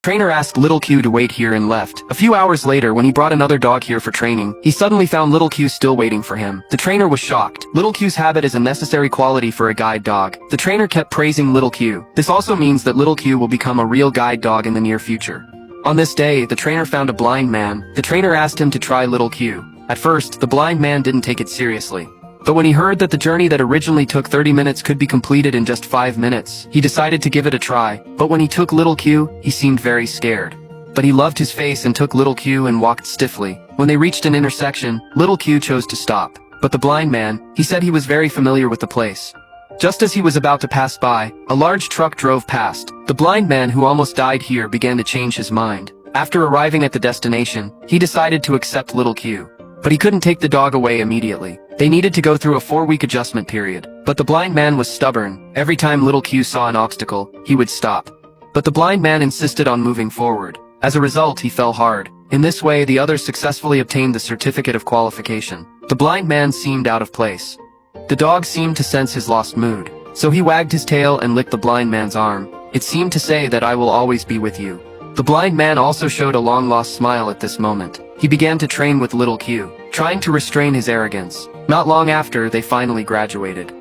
Trainer asked Little Q to wait here and left. A few hours later, when he brought another dog here for training, he suddenly found Little Q still waiting for him. The trainer was shocked. Little Q's habit is a necessary quality for a guide dog. The trainer kept praising Little Q. This also means that Little Q will become a real guide dog in the near future. On this day, the trainer found a blind man. The trainer asked him to try Little Q. At first, the blind man didn't take it seriously. But when he heard that the journey that originally took 30 minutes could be completed in just 5 minutes, he decided to give it a try. But when he took Little Q, he seemed very scared. But he loved his face and took Little Q and walked stiffly. When they reached an intersection, Little Q chose to stop. But the blind man, he said he was very familiar with the place. Just as he was about to pass by, a large truck drove past. The blind man who almost died here began to change his mind. After arriving at the destination, he decided to accept Little Q. But he couldn't take the dog away immediately. They needed to go through a 4-week adjustment period. But the blind man was stubborn. Every time Little Q saw an obstacle, he would stop. But the blind man insisted on moving forward. As a result, he fell hard. In this way, the others successfully obtained the certificate of qualification. The blind man seemed out of place. The dog seemed to sense his lost mood. So he wagged his tail and licked the blind man's arm. It seemed to say that I will always be with you. The blind man also showed a long-lost smile at this moment. He began to train with Little Q, trying to restrain his arrogance. Not long after, they finally graduated.